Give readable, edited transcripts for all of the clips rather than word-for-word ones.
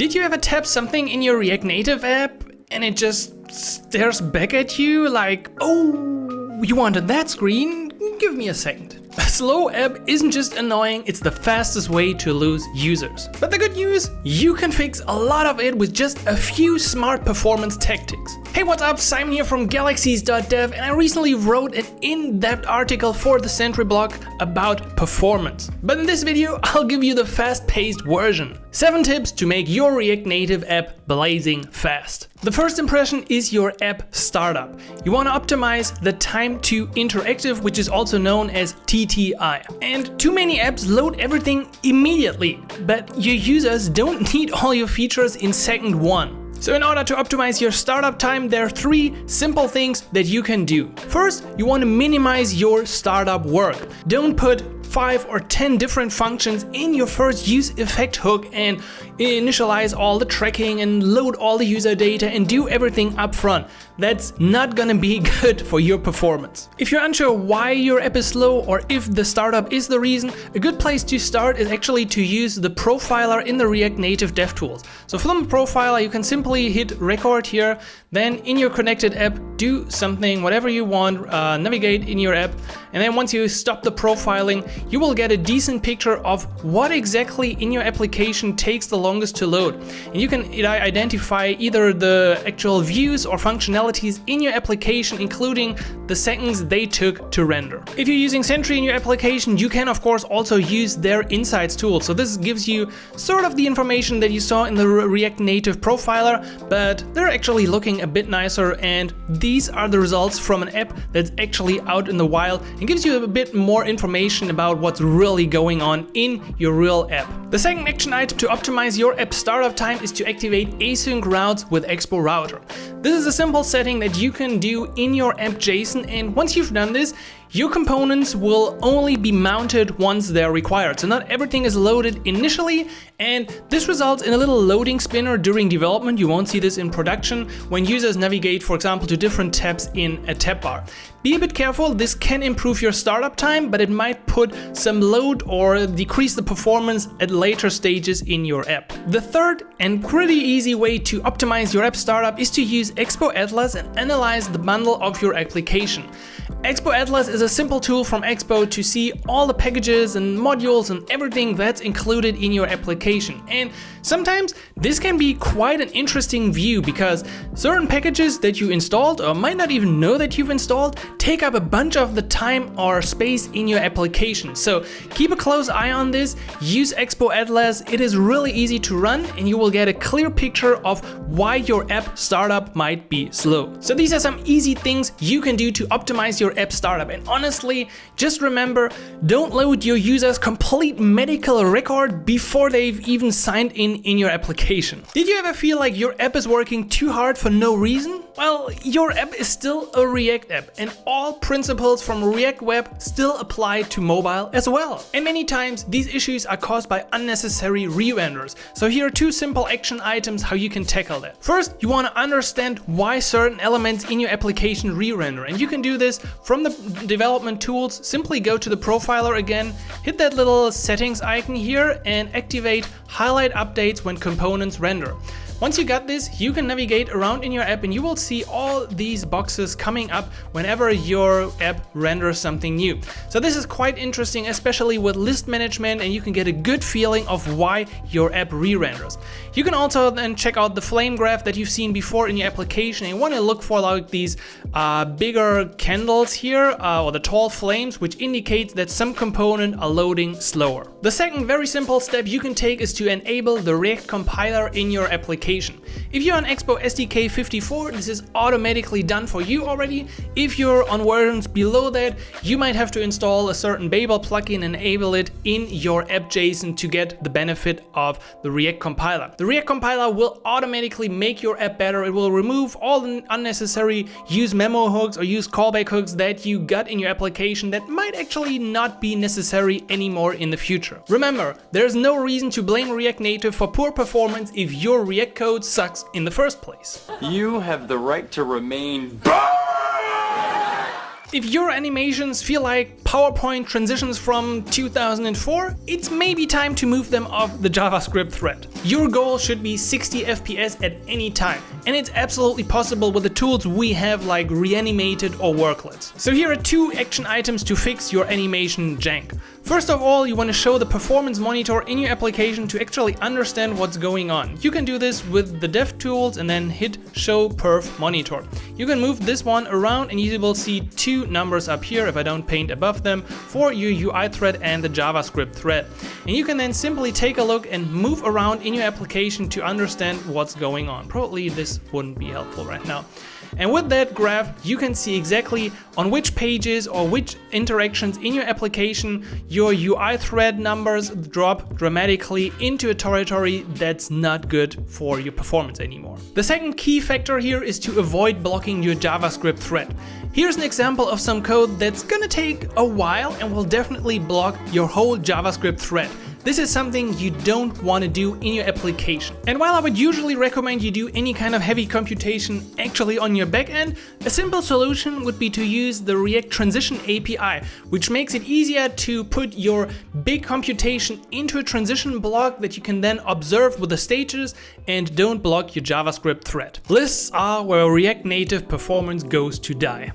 Did you ever tap something in your React Native app and it just stares back at you like, oh, you wanted that screen? Give me a second. A slow app isn't just annoying, it's the fastest way to lose users. But the good news, you can fix a lot of it with just a few smart performance tactics. Hey, what's up? Simon here from galaxies.dev, and I recently wrote an in-depth article for the Sentry blog about performance. But in this video, I'll give you the fast-paced version. 7 tips to make your React Native app blazing fast. The first impression is your app startup. You want to optimize the time to interactive, which is also known as TTI. And too many apps load everything immediately, but your users don't need all your features in second one. So in order to optimize your startup time, there are 3 simple things that you can do. First, you want to minimize your startup work. Don't put 5 or 10 different functions in your first use effect hook and initialize all the tracking and load all the user data and do everything up front. That's not gonna be good for your performance. If you're unsure why your app is slow or if the startup is the reason, a good place to start is actually to use the profiler in the React Native DevTools. So from the profiler, you can simply hit record here, then in your connected app, do something, whatever you want, navigate in your app, and then once you stop the profiling, you will get a decent picture of what exactly in your application takes the longest to load. And you can identify either the actual views or functionalities in your application, including the seconds they took to render. If you're using Sentry in your application, you can of course also use their insights tool. So this gives you sort of the information that you saw in the React Native profiler, but they're actually looking a bit nicer, and these are the results from an app that's actually out in the wild and gives you a bit more information about what's really going on in your real app. The second action item to optimize your app startup time is to activate async routes with Expo Router. This is a simple setting that you can do in your app JSON, and once you've done this, your components will only be mounted once they're required. So not everything is loaded initially, and this results in a little loading spinner during development. You won't see this in production when users navigate, for example, to different tabs in a tab bar. Be a bit careful, this can improve your startup time, but it might put some load or decrease the performance at later stages in your app. The third and pretty easy way to optimize your app startup is to use Expo Atlas and analyze the bundle of your application. Expo Atlas is a simple tool from Expo to see all the packages and modules and everything that's included in your application. And sometimes this can be quite an interesting view because certain packages that you installed or might not even know that you've installed take up a bunch of the time or space in your application. So keep a close eye on this, use Expo Atlas, it is really easy to run and you will get a clear picture of why your app startup might be slow. So these are some easy things you can do to optimize your app startup. And honestly, just remember, don't load your users' complete medical record before they've even signed in your application. Did you ever feel like your app is working too hard for no reason? Well, your app is still a React app, and all principles from React Web still apply to mobile as well. And many times these issues are caused by unnecessary re-renders. So here are 2 simple action items how you can tackle that. First, you want to understand why certain elements in your application re-render, and you can do this from the development tools. Simply go to the profiler again, hit that little settings icon here and activate highlight updates when components render. Once you got this, you can navigate around in your app and you will see all these boxes coming up whenever your app renders something new. So this is quite interesting, especially with list management, and you can get a good feeling of why your app re-renders. You can also then check out the flame graph that you've seen before in your application, and you want to look for like these bigger candles here or the tall flames, which indicates that some component are loading slower. The second very simple step you can take is to enable the React compiler in your application. If you're on Expo SDK 54, this is automatically done for you already. If you're on versions below that, you might have to install a certain Babel plugin and enable it in your app JSON to get the benefit of the React compiler. The React compiler will automatically make your app better. It will remove all the unnecessary use memo hooks or use callback hooks that you got in your application that might actually not be necessary anymore in the future. Remember, there's no reason to blame React Native for poor performance if your React code sucks in the first place. You have the right to remain. If your animations feel like PowerPoint transitions from 2004, it's maybe time to move them off the JavaScript thread. Your goal should be 60 FPS at any time, and it's absolutely possible with the tools we have like Reanimated or Worklets. So here are 2 action items to fix your animation jank. First of all, you want to show the performance monitor in your application to actually understand what's going on. You can do this with the dev tools and then hit show perf monitor. You can move this one around and you will see 2 numbers up here if I don't paint above them for your UI thread and the JavaScript thread. And you can then simply take a look and move around in your application to understand what's going on. Probably this wouldn't be helpful right now. And with that graph, you can see exactly on which pages or which interactions in your application your UI thread numbers drop dramatically into a territory that's not good for your performance anymore. The second key factor here is to avoid blocking your JavaScript thread. Here's an example of some code that's gonna take a while and will definitely block your whole JavaScript thread. This is something you don't want to do in your application. And while I would usually recommend you do any kind of heavy computation actually on your backend, a simple solution would be to use the React Transition API, which makes it easier to put your big computation into a transition block that you can then observe with the stages and don't block your JavaScript thread. Lists are where React Native performance goes to die.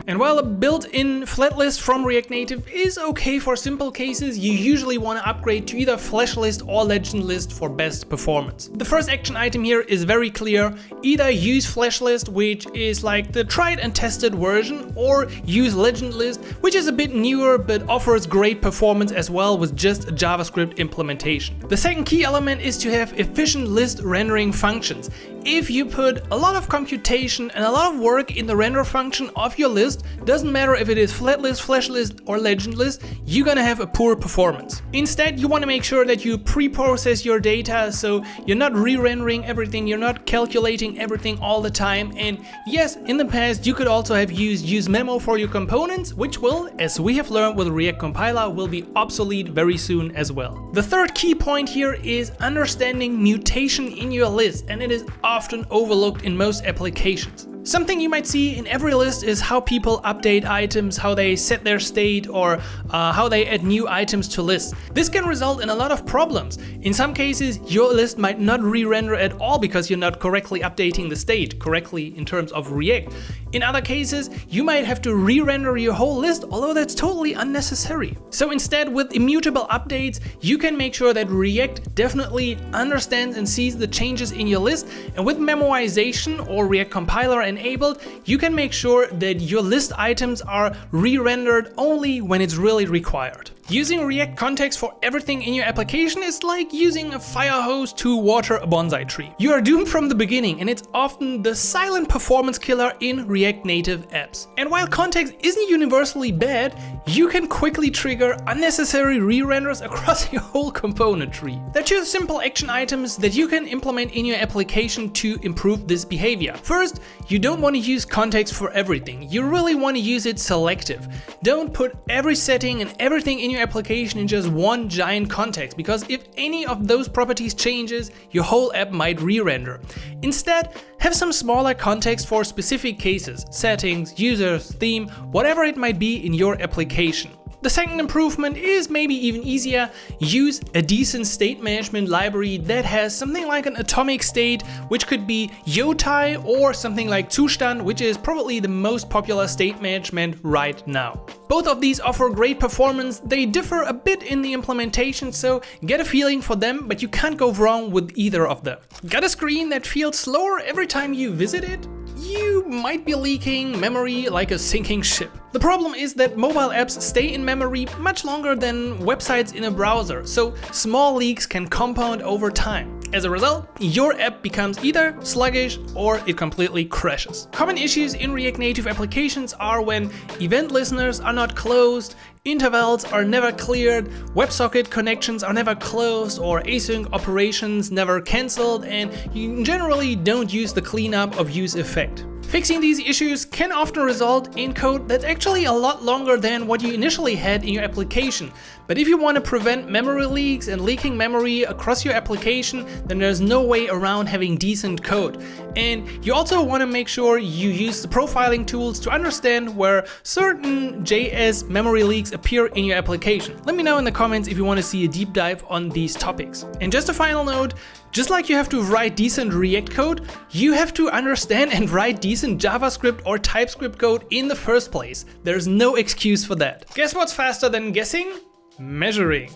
And while a built-in flat list from React Native is okay for simple cases, you usually want to upgrade to either flash list or legend list for best performance. The first action item here is very clear. Either use flash list, which is like the tried and tested version, or use legend list, which is a bit newer but offers great performance as well with just a JavaScript implementation. The second key element is to have efficient list rendering functions. If you put a lot of computation and a lot of work in the render function of your list, doesn't matter if it is flat list, flash list or legend list, you're gonna have a poor performance. Instead, you want to make sure that you pre-process your data so you're not re-rendering everything, you're not calculating everything all the time. And yes, in the past you could also have used use memo for your components, which will, as we have learned with React Compiler, will be obsolete very soon as well. The third key point here is understanding mutation in your list, and it is often overlooked in most applications. Something you might see in every list is how people update items, how they set their state, or how they add new items to lists. This can result in a lot of problems. In some cases, your list might not re-render at all because you're not correctly updating the state, correctly in terms of React. In other cases, you might have to re-render your whole list, although that's totally unnecessary. So instead, with immutable updates, you can make sure that React definitely understands and sees the changes in your list, and with memoization or React Compiler enabled, you can make sure that your list items are re-rendered only when it's really required. Using React context for everything in your application is like using a fire hose to water a bonsai tree. You are doomed from the beginning, and it's often the silent performance killer in React Native apps. And while context isn't universally bad, you can quickly trigger unnecessary re-renders across your whole component tree. There are 2 simple action items that you can implement in your application to improve this behavior. First, you don't want to use context for everything. You really want to use it selective. Don't put every setting and everything in your application in just one giant context, because if any of those properties changes, your whole app might re-render. Instead, have some smaller context for specific cases, settings, users, theme, whatever it might be in your application. The second improvement is maybe even easier. Use a decent state management library that has something like an atomic state, which could be Yotai, or something like Zustand, which is probably the most popular state management right now. Both of these offer great performance. They differ a bit in the implementation, so get a feeling for them, but you can't go wrong with either of them. Got a screen that feels slower every time you visit it? You might be leaking memory like a sinking ship. The problem is that mobile apps stay in memory much longer than websites in a browser, so small leaks can compound over time. As a result, your app becomes either sluggish or it completely crashes. Common issues in React Native applications are when event listeners are not closed, intervals are never cleared, WebSocket connections are never closed, or async operations never cancelled, and you generally don't use the cleanup of use effect. Fixing these issues can often result in code that's actually a lot longer than what you initially had in your application. But if you want to prevent memory leaks and leaking memory across your application, then there's no way around having decent code. And you also want to make sure you use the profiling tools to understand where certain JS memory leaks appear in your application. Let me know in the comments if you want to see a deep dive on these topics. And just a final note, just like you have to write decent React code, you have to understand and write decent JavaScript or TypeScript code in the first place. There's no excuse for that. Guess what's faster than guessing? Measuring.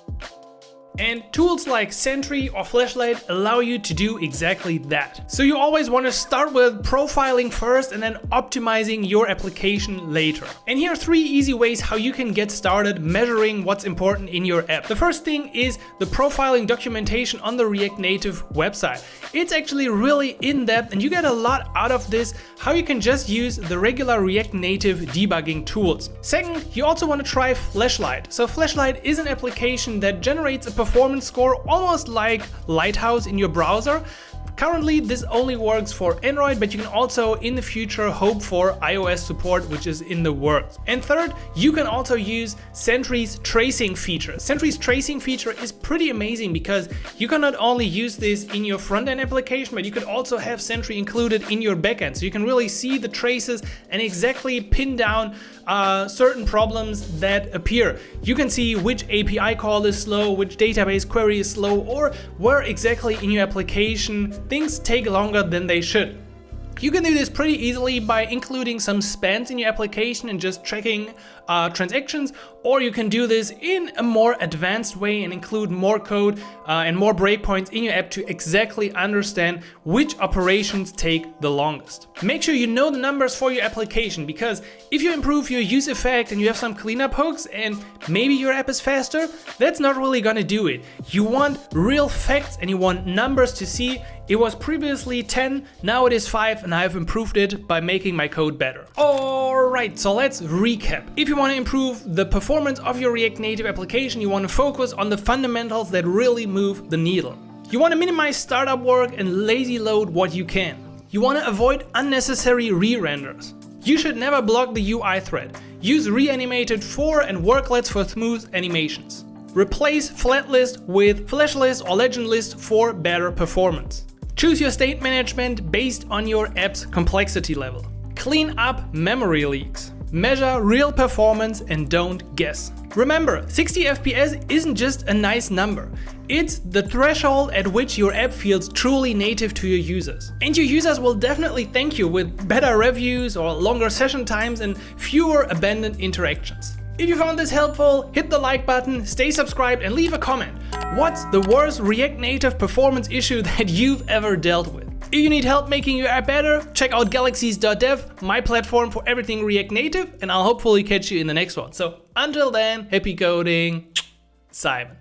And tools like Sentry or Flashlight allow you to do exactly that. So you always want to start with profiling first and then optimizing your application later. And here are 3 easy ways how you can get started measuring what's important in your app. The first thing is the profiling documentation on the React Native website. It's actually really in-depth and you get a lot out of this, how you can just use the regular React Native debugging tools. Second, you also want to try Flashlight. So Flashlight is an application that generates a performance score almost like Lighthouse in your browser. Currently, this only works for Android, but you can also in the future hope for iOS support, which is in the works. And third, you can also use Sentry's tracing feature. Sentry's tracing feature is pretty amazing because you can not only use this in your front-end application, but you could also have Sentry included in your backend. So you can really see the traces and exactly pin down certain problems that appear. You can see which API call is slow, which database query is slow, or where exactly in your application things take longer than they should. You can do this pretty easily by including some spans in your application and just tracking transactions, or you can do this in a more advanced way and include more code and more breakpoints in your app to exactly understand which operations take the longest. Make sure you know the numbers for your application, because if you improve your use effect and you have some cleanup hooks and maybe your app is faster, that's not really gonna do it. You want real facts and you want numbers to see it was previously 10, now it is 5, and I have improved it by making my code better. Alright, so let's recap. If you want to improve the performance of your React Native application, you want to focus on the fundamentals that really move the needle. You want to minimize startup work and lazy load what you can. You want to avoid unnecessary re-renders. You should never block the UI thread. Use reanimated for and worklets for smooth animations. Replace flat list with flash list or legend list for better performance. Choose your state management based on your app's complexity level. Clean up memory leaks. Measure real performance and don't guess. Remember, 60 FPS isn't just a nice number. It's the threshold at which your app feels truly native to your users. And your users will definitely thank you with better reviews or longer session times and fewer abandoned interactions. If you found this helpful, hit the like button, stay subscribed and leave a comment. What's the worst React Native performance issue that you've ever dealt with? If you need help making your app better, check out galaxies.dev, my platform for everything React Native, and I'll hopefully catch you in the next one. So until then, happy coding, Simon.